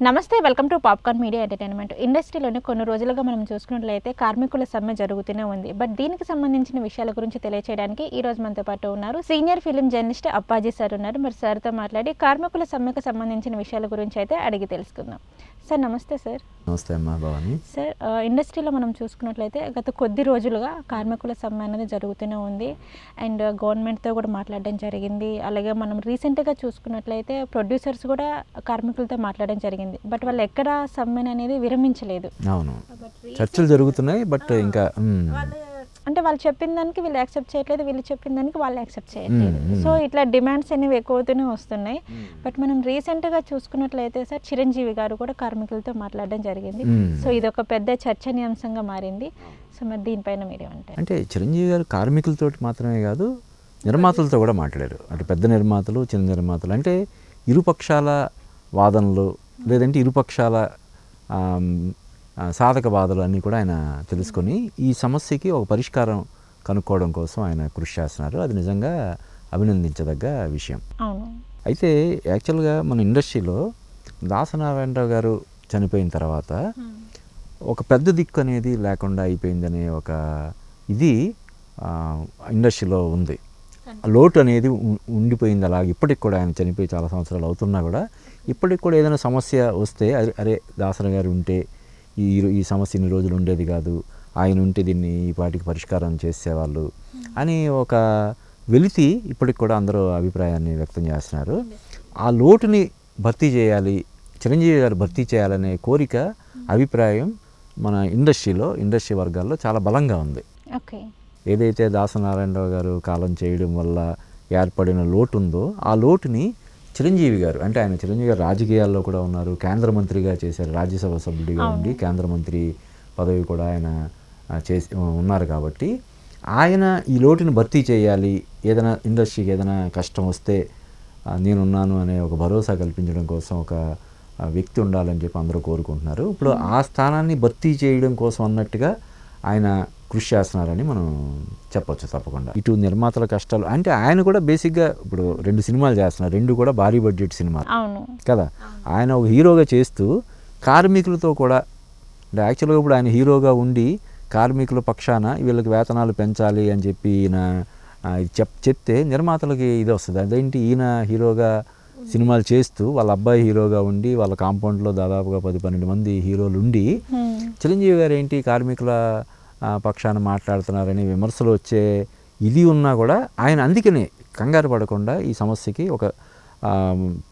నమస్తే, welcome to Popcorn Media Entertainment. ఇండస్ట్రీలోని కొన్ని రోజులుగా మనం చూసుకున్నట్లయితే కార్మికుల సమ్మె జరుగుతూనే ఉంది. బట్ దీనికి సంబంధించిన విషయాల గురించి తెలియచేయడానికి ఈ రోజు మనతో పాటు ఉన్నారు senior film journalist Appaji sir ఉన్నారు. మరి సార్తో మాట్లాడి కార్మికుల సమ్మెకు సంబంధించిన విషయాల గురించి అయితే అడిగి తెలుసుకుందాం. సార్ నమస్తే. సార్ నమస్తే అమ్మా. భవాని సార్, ఇండస్ట్రీలో మనం చూసుకున్నట్లయితే గత కొద్ది రోజులుగా కార్మికుల సమ్మె అనేది జరుగుతూనే ఉంది. అండ్ గవర్నమెంట్తో కూడా మాట్లాడడం జరిగింది. అలాగే మనం రీసెంట్గా చూసుకున్నట్లయితే ప్రొడ్యూసర్స్ కూడా కార్మికులతో మాట్లాడడం జరిగింది. బట్ వాళ్ళు ఎక్కడ సమ్మెన్ అనేది విరమించలేదు. అవును, చర్చలు జరుగుతున్నాయి. బట్ ఇంకా అంటే వాళ్ళు చెప్పిన దానికి వీళ్ళు యాక్సెప్ట్ చేయట్లేదు, వీళ్ళు చెప్పిన దానికి వాళ్ళు యాక్సెప్ట్ చేయట్లేదు. సో ఇట్లా డిమాండ్స్ అనేవి ఎక్కువ అవుతూనే వస్తున్నాయి. బట్ మనం రీసెంట్గా చూసుకున్నట్లయితే సార్, చిరంజీవి గారు కూడా కార్మికులతో మాట్లాడడం జరిగింది. సో ఇది ఒక పెద్ద చర్చనీయాంశంగా మారింది. సో మరి దీనిపైన మీరేమంటారు? అంటే చిరంజీవి గారు కార్మికులతో మాత్రమే కాదు, నిర్మాతలతో కూడా మాట్లాడారు. అంటే పెద్ద నిర్మాతలు, చిన్న నిర్మాతలు, అంటే ఇరుపక్షాల వాదనలు లేదంటే ఇరుపక్షాల సాధక బాధలు అన్నీ కూడా ఆయన తెలుసుకొని ఈ సమస్యకి ఒక పరిష్కారం కనుక్కోవడం కోసం ఆయన కృషి చేస్తున్నారు. అది నిజంగా అభినందించదగ్గ విషయం. అయితే యాక్చువల్గా మన ఇండస్ట్రీలో దాసనారాయణరావు గారు చనిపోయిన తర్వాత ఒక పెద్ద దిక్కు అనేది లేకుండా అయిపోయిందనే ఒక ఇది ఇండస్ట్రీలో ఉంది. లోటు అనేది ఉండిపోయింది. అలాగే ఇప్పటికి కూడా ఆయన చనిపోయి చాలా సంవత్సరాలు అవుతున్నా కూడా ఇప్పటికి కూడా ఏదైనా సమస్య వస్తే అరే దాసన గారు ఉంటే ఈ సమస్య ఇన్ని రోజులు ఉండేది కాదు, ఆయన ఉంటే దీన్ని ఈ పాటికి పరిష్కారం చేసేవాళ్ళు అని ఒక వెలితి ఇప్పటికి కూడా అందరూ అభిప్రాయాన్ని వ్యక్తం చేస్తున్నారు. ఆ లోటుని భర్తీ చేయాలి, చిరంజీవి గారు భర్తీ చేయాలనే కోరిక, అభిప్రాయం మన ఇండస్ట్రీ వర్గాల్లో చాలా బలంగా ఉంది. ఏదైతే దాసనారాయణరావు గారు కాలం చేయడం వల్ల ఏర్పడిన లోటు ఉందో ఆ లోటుని చిరంజీవి గారు, అంటే ఆయన చిరంజీవి గారు రాజకీయాల్లో కూడా ఉన్నారు, కేంద్ర మంత్రిగా చేశారు, రాజ్యసభ సభ్యుడిగా ఉండి కేంద్ర మంత్రి పదవి కూడా ఆయన చేసి ఉన్నారు. కాబట్టి ఆయన ఈ లోటుని భర్తీ చేయాలి, ఏదైనా ఇండస్ట్రీకి ఏదైనా కష్టం వస్తే నేనున్నాను అనే ఒక భరోసా కల్పించడం కోసం ఒక వ్యక్తి ఉండాలని చెప్పి అందరూ కోరుకుంటున్నారు. ఇప్పుడు ఆ స్థానాన్ని భర్తీ చేయడం కోసం అన్నట్టుగా ఆయన కృషి చేస్తున్నారని మనం చెప్పొచ్చు తప్పకుండా. ఇటు నిర్మాతల కష్టాలు అంటే ఆయన కూడా బేసిక్గా ఇప్పుడు 2 సినిమాలు చేస్తున్నారు, 2 కూడా భారీ బడ్జెట్ సినిమాలు కదా. ఆయన ఒక హీరోగా చేస్తూ కార్మికులతో కూడా, అంటే యాక్చువల్గా ఇప్పుడు ఆయన హీరోగా ఉండి కార్మికుల పక్షాన వీళ్ళకి వేతనాలు పెంచాలి అని చెప్పి ఈయన చెప్తే నిర్మాతలకి ఇది వస్తుంది. అదేంటి ఈయన హీరోగా సినిమాలు చేస్తూ వాళ్ళ అబ్బాయి హీరోగా ఉండి వాళ్ళ కాంపౌండ్లో దాదాపుగా 10-12 మంది హీరోలు ఉండి చిరంజీవి గారు ఏంటి కార్మికుల పక్షాన మాట్లాడుతున్నారని విమర్శలు వచ్చే ఇది ఉన్నా కూడా ఆయన అందుకనే కంగారు పడకుండా ఈ సమస్యకి ఒక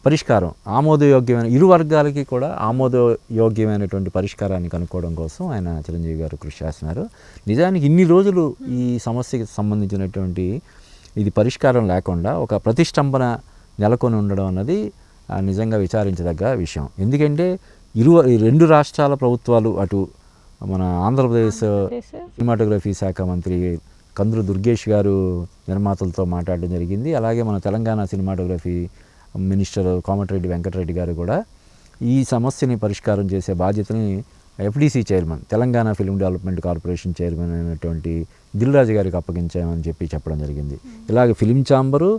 పరిష్కారం, ఆమోదయోగ్యమైన, ఇరు వర్గాలకి కూడా ఆమోదయోగ్యమైనటువంటి పరిష్కారాన్ని కనుక్కోవడం కోసం ఆయన చిరంజీవి గారు కృషి చేస్తున్నారు. నిజానికి ఇన్ని రోజులు ఈ సమస్యకి సంబంధించినటువంటి ఇది పరిష్కారం లేకుండా ఒక ప్రతిష్టంభన నెలకొని ఉండడం అన్నది నిజంగా విచారించదగ్గ విషయం. ఎందుకంటే 2 రాష్ట్రాల ప్రభుత్వాలు, అటు మన ఆంధ్రప్రదేశ్ సినిమాటోగ్రఫీ శాఖ మంత్రి కందులు దుర్గేష్ గారు నిర్మాతలతో మాట్లాడడం జరిగింది. అలాగే మన తెలంగాణ సినిమాటోగ్రఫీ మినిస్టర్ కోమటిరెడ్డి వెంకటరెడ్డి గారు కూడా ఈ సమస్యని పరిష్కారం చేసే బాధ్యతని FDC chairman, Telangana film development corporation chairman అయినటువంటి దిల్ రాజు గారికి అప్పగించామని చెప్పడం జరిగింది. ఇలాగే film chamber,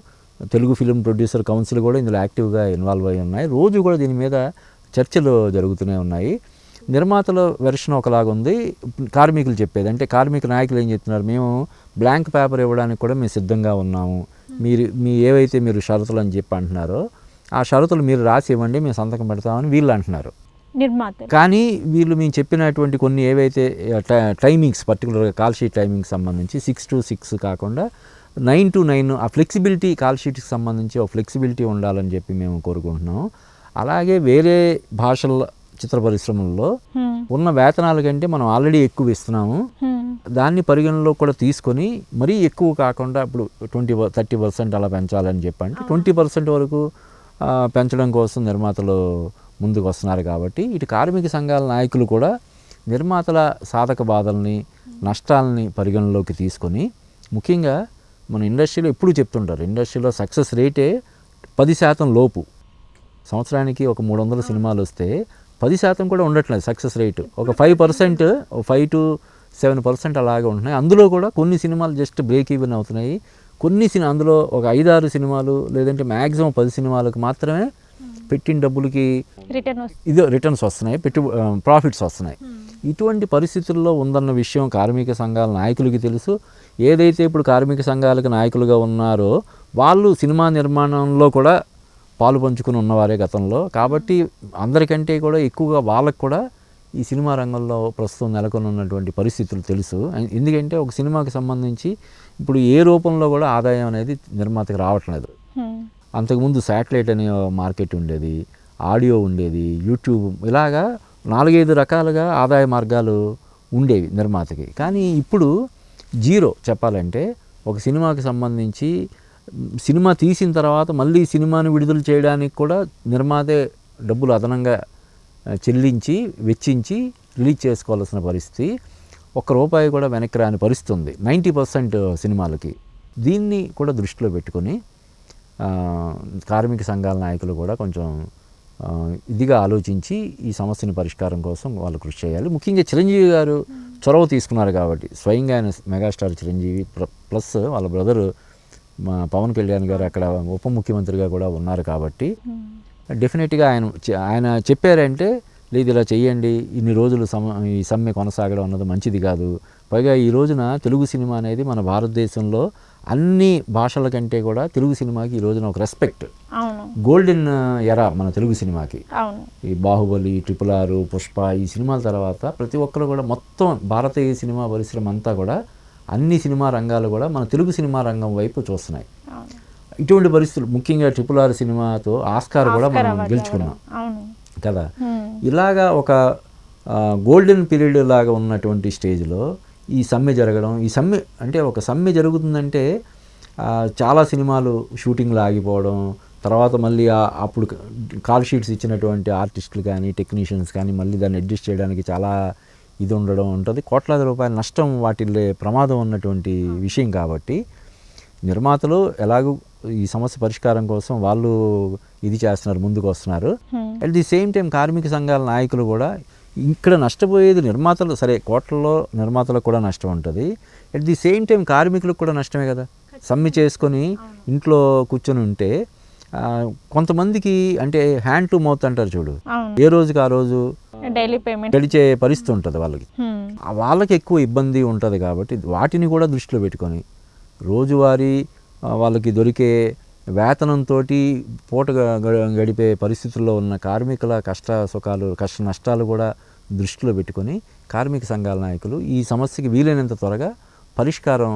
Telugu film producer council కూడా ఇందులో యాక్టివ్గా ఇన్వాల్వ్ అయి ఉన్నాయి. రోజు కూడా దీని మీద చర్చలు జరుగుతూనే ఉన్నాయి. నిర్మాతల వెర్షన్ ఒకలాగా ఉంది, కార్మికులు చెప్పేది, అంటే కార్మిక నాయకులు ఏం చెప్తున్నారు, మేము బ్లాంక్ పేపర్ ఇవ్వడానికి కూడా మేము సిద్ధంగా ఉన్నాము, ఏవైతే మీరు షరతులు అని చెప్పి అంటున్నారో ఆ షరతులు మీరు రాసి ఇవ్వండి, మేము సంతకం పెడతామని వీళ్ళు అంటున్నారు. కానీ వీళ్ళు మేము చెప్పినటువంటి కొన్ని ఏవైతే టైమింగ్స్, పర్టికులర్గా కాల్ షీట్ టైమింగ్స్ సంబంధించి 6 to 6 కాకుండా 9 to 9 ఆ ఫ్లెక్సిబిలిటీ, కాల్ షీట్కి సంబంధించి ఒక ఫ్లెక్సిబిలిటీ ఉండాలని చెప్పి మేము కోరుకుంటున్నాం. అలాగే వేరే భాషల చిత్ర పరిశ్రమల్లో ఉన్న వేతనాల కంటే మనం ఆల్రెడీ ఎక్కువ ఇస్తున్నాము, దాన్ని పరిగణలో కూడా తీసుకొని మరీ ఎక్కువ కాకుండా ఇప్పుడు 20-30% అలా పెంచాలని చెప్పంటే 20% వరకు పెంచడం కోసం నిర్మాతలు ముందుకు వస్తున్నారు. కాబట్టి ఇటు కార్మిక సంఘాల నాయకులు కూడా నిర్మాతల సాధక బాధల్ని, నష్టాలని పరిగణలోకి తీసుకొని, ముఖ్యంగా మన ఇండస్ట్రీలో ఎప్పుడు చెప్తుంటారు, ఇండస్ట్రీలో సక్సెస్ రేటే 10% లోపు. సంవత్సరానికి ఒక 300 సినిమాలు వస్తే 10% కూడా ఉండట్లేదు సక్సెస్ రేటు. ఒక 5%, 5 to 7% అలాగే ఉంటున్నాయి. అందులో కూడా కొన్ని సినిమాలు జస్ట్ బ్రేక్ ఈవెన్ అవుతున్నాయి. అందులో ఒక 5-6 సినిమాలు లేదంటే మ్యాక్సిమం 10 సినిమాలకు మాత్రమే పెట్టిన డబ్బులకి రిటర్న్ ఇదో రిటర్న్స్ వస్తున్నాయి, ప్రాఫిట్స్ వస్తున్నాయి. ఇటువంటి పరిస్థితుల్లో ఉందన్న విషయం కార్మిక సంఘాల నాయకులకి తెలుసు. ఏదైతే ఇప్పుడు కార్మిక సంఘాలకు నాయకులుగా ఉన్నారో వాళ్ళు సినిమా నిర్మాణంలో కూడా పాలు పంచుకుని ఉన్నవారే గతంలో. కాబట్టి అందరికంటే కూడా ఎక్కువగా వాళ్ళకు కూడా ఈ సినిమా రంగంలో ప్రస్తుతం నెలకొని ఉన్నటువంటి పరిస్థితులు తెలుసు. ఎందుకంటే ఒక సినిమాకి సంబంధించి ఇప్పుడు ఏ రూపంలో కూడా ఆదాయం అనేది నిర్మాతకి రావట్లేదు. అంతకుముందు శాటిలైట్ అనే మార్కెట్ ఉండేది, ఆడియో ఉండేది, యూట్యూబ్, ఇలాగా 4-5 రకాలుగా ఆదాయ మార్గాలు ఉండేవి నిర్మాతకి. కానీ ఇప్పుడు జీరో చెప్పాలంటే. ఒక సినిమాకి సంబంధించి సినిమా తీసిన తర్వాత మళ్ళీ సినిమాని విడుదల చేయడానికి కూడా నిర్మాతే డబ్బులు అదనంగా చెల్లించి వెచ్చించి రిలీజ్ చేసుకోవాల్సిన పరిస్థితి. ₹1 కూడా వెనక్కి రాని పరిస్థితి ఉంది 90% సినిమాలకి. దీన్ని కూడా దృష్టిలో పెట్టుకొని కార్మిక సంఘాల నాయకులు కూడా కొంచెం ఇదిగా ఆలోచించి ఈ సమస్యని పరిష్కారం కోసం వాళ్ళు కృషి చేయాలి. ముఖ్యంగా చిరంజీవి గారు చొరవ తీసుకున్నారు కాబట్టి, స్వయంగా ఆయన మెగాస్టార్ చిరంజీవి ప్లస్ వాళ్ళ బ్రదరు మా పవన్ కళ్యాణ్ గారు అక్కడ ఉప ముఖ్యమంత్రిగా కూడా ఉన్నారు కాబట్టి డెఫినెట్గా ఆయన చెప్పారంటే లేదు ఇలా చెయ్యండి, ఇన్ని రోజులు ఈ సమ్మె కొనసాగడం అన్నది మంచిది కాదు. పైగా ఈ రోజున తెలుగు సినిమా అనేది మన భారతదేశంలో అన్ని భాషల కంటే కూడా తెలుగు సినిమాకి ఈ రోజున ఒక రెస్పెక్ట్, గోల్డెన్ ఎరా మన తెలుగు సినిమాకి. ఈ బాహుబలి, RRR, పుష్ప ఈ సినిమాల తర్వాత ప్రతి ఒక్కరు కూడా మొత్తం భారతీయ సినిమా పరిశ్రమ అంతా కూడా అన్ని సినిమా రంగాలు కూడా మన తెలుగు సినిమా రంగం వైపు చూస్తున్నాయి. ఇటువంటి పరిస్థితులు ముఖ్యంగా RRR సినిమాతో ఆస్కార్ కూడా మనం గెలుచుకున్నాం కదా. ఇలాగా ఒక గోల్డెన్ పీరియడ్ లాగా ఉన్నటువంటి స్టేజ్లో ఈ సమ్మె జరగడం, ఈ సమ్మె అంటే ఒక సమ్మె జరుగుతుందంటే చాలా సినిమాలు షూటింగ్లు ఆగిపోవడం, తర్వాత మళ్ళీ అప్పుడు కాల్ షీట్స్ ఇచ్చినటువంటి ఆర్టిస్టులు కానీ టెక్నీషియన్స్ కానీ మళ్ళీ దాన్ని అడ్జస్ట్ చేయడానికి చాలా ఇది ఉండడం ఉంటుంది. కోట్లాది రూపాయల నష్టం వాటిల్లే ప్రమాదం ఉన్నటువంటి విషయం కాబట్టి నిర్మాతలు ఎలాగూ ఈ సమస్య పరిష్కారం కోసం వాళ్ళు ఇది చేస్తున్నారు, ముందుకు వస్తున్నారు. అట్ ది సేమ్ టైం కార్మిక సంఘాల నాయకులు కూడా ఇక్కడ నష్టపోయేది నిర్మాతలు, సరే కోట్లలో నిర్మాతలకు కూడా నష్టం ఉంటుంది, అట్ ది సేమ్ టైం కార్మికులకు కూడా నష్టమే కదా. సమ్మె చేసుకొని ఇంట్లో కూర్చొని ఉంటే కొంతమందికి అంటే హ్యాండ్ టు మౌత్ అంటారు చూడు, ఏ రోజుకి ఆ రోజు డైలీ పేమెంట్ గడిచే పరిస్థితి ఉంటుంది వాళ్ళకి ఎక్కువ ఇబ్బంది ఉంటుంది. కాబట్టి వాటిని కూడా దృష్టిలో పెట్టుకొని రోజువారీ వాళ్ళకి దొరికే వేతనంతో పూట గడిపే పరిస్థితుల్లో ఉన్న కార్మికుల కష్ట సుఖాలు, కష్ట నష్టాలు కూడా దృష్టిలో పెట్టుకొని కార్మిక సంఘాల నాయకులు ఈ సమస్యకి వీలైనంత త్వరగా పరిష్కారం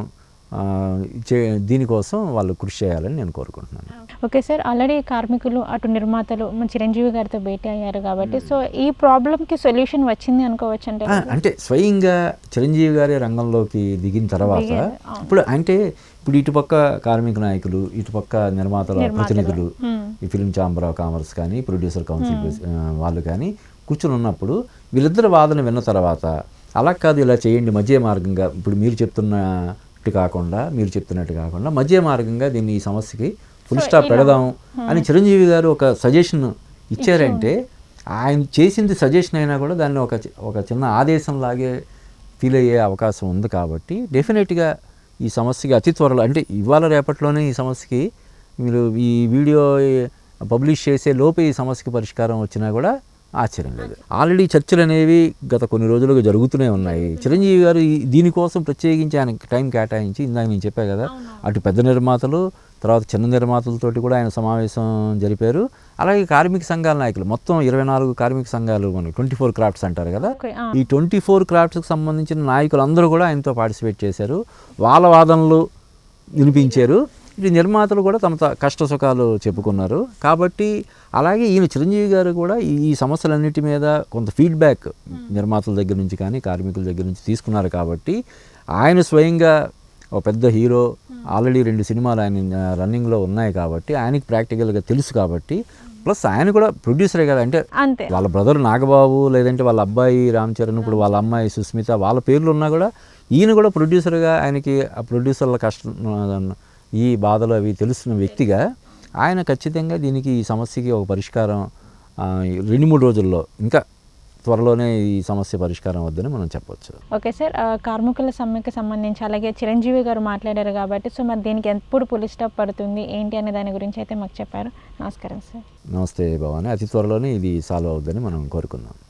దీనికోసం వాళ్ళు కృషి చేయాలని నేను కోరుకుంటున్నాను. ఓకే సార్, ఆల్రెడీ కార్మికులు అటు నిర్మాతలు మన చిరంజీవి గారితో భేటీ అయ్యారు కాబట్టి సో ఈ ప్రాబ్లంకి సొల్యూషన్ వచ్చింది అనుకోవచ్చు అంటే స్వయంగా చిరంజీవి గారి రంగంలోకి దిగిన తర్వాత ఇప్పుడు ఇటుపక్క కార్మిక నాయకులు, ఇటుపక్క నిర్మాతల ప్రతినిధులు, ఈ ఫిల్మ్ ఛాంబర్ ఆఫ్ కామర్స్ కానీ ప్రొడ్యూసర్ కౌన్సిల్ వాళ్ళు కానీ కూర్చొని ఉన్నప్పుడు వీళ్ళిద్దరు వాదన విన్న తర్వాత అలా కాదు ఇలా చేయండి మధ్య మార్గంగా, ఇప్పుడు మీరు చెప్తున్నట్టు కాకుండా మధ్య మార్గంగా దీన్ని ఈ సమస్యకి ఫుల్ స్టాప్ పెడదాం అని చిరంజీవి గారు ఒక సజెషన్ ఇచ్చారంటే ఆయన చేసింది సజెషన్ అయినా కూడా దాన్ని ఒక చిన్న ఆదేశంలాగే ఫీల్ అయ్యే అవకాశం ఉంది. కాబట్టి డెఫినెట్గా ఈ సమస్యకి అతి త్వరలో అంటే ఇవాళ రేపట్లోనే ఈ సమస్యకి మీరు ఈ వీడియో పబ్లిష్ చేసే లోపే ఈ సమస్యకి పరిష్కారం వచ్చినా కూడా ఆశ్చర్యం లేదు. ఆల్రెడీ చర్చలు అనేవి గత కొన్ని రోజులుగా జరుగుతూనే ఉన్నాయి. చిరంజీవి గారు దీనికోసం ప్రత్యేకించి ఆయన టైం కేటాయించి, ఇందాక నేను చెప్పా కదా, అటు పెద్ద నిర్మాతలు తర్వాత చిన్న నిర్మాతలతోటి కూడా ఆయన సమావేశం జరిపారు. అలాగే కార్మిక సంఘాల నాయకులు మొత్తం 24 కార్మిక సంఘాలు, మనకి 24 క్రాఫ్ట్స్ అంటారు కదా, ఈ 24 క్రాఫ్ట్స్కి సంబంధించిన నాయకులు అందరూ కూడా ఆయనతో పార్టిసిపేట్ చేశారు, వాళ్ళ వాదనలు వినిపించారు. ఇది నిర్మాతలు కూడా తమ కష్ట సుఖాలు చెప్పుకున్నారు. కాబట్టి అలాగే ఈయన చిరంజీవి గారు కూడా ఈ సమస్యలన్నిటి మీద కొంత ఫీడ్బ్యాక్ నిర్మాతల దగ్గర నుంచి కానీ కార్మికుల దగ్గర నుంచి తీసుకున్నారు. కాబట్టి ఆయన స్వయంగా ఒక పెద్ద హీరో, ఆల్రెడీ 2 సినిమాలు ఆయన రన్నింగ్లో ఉన్నాయి కాబట్టి ఆయనకి ప్రాక్టికల్గా తెలుసు. కాబట్టి ప్లస్ ఆయన కూడా ప్రొడ్యూసరే కదా, అంటే వాళ్ళ బ్రదర్ నాగబాబు లేదంటే వాళ్ళ అబ్బాయి రామ్ చరణ్, ఇప్పుడు వాళ్ళ అమ్మాయి సుస్మిత, వాళ్ళ పేర్లు ఉన్నా కూడా ఈయన కూడా ప్రొడ్యూసర్గా ఆయనకి ఆ ప్రొడ్యూసర్ల కష్టం ఈ బాధలు అవి తెలుస్తున్న వ్యక్తిగా ఆయన ఖచ్చితంగా దీనికి ఈ సమస్యకి ఒక పరిష్కారం 2-3 రోజుల్లో, ఇంకా త్వరలోనే ఈ సమస్య పరిష్కారం అవుద్దని మనం చెప్పొచ్చు. ఓకే సార్, కార్మికుల సమ్మెకి సంబంధించి అలాగే చిరంజీవి గారు మాట్లాడారు కాబట్టి సో మరి దీనికి ఎప్పుడు పులి స్టాప్ పడుతుంది ఏంటి అనే దాని గురించి అయితే మాకు చెప్పారు. నమస్కారం సార్. నమస్తే భవాని. అతి త్వరలోనే ఇది సాల్వ్ అవుద్దని మనం కోరుకుందాం.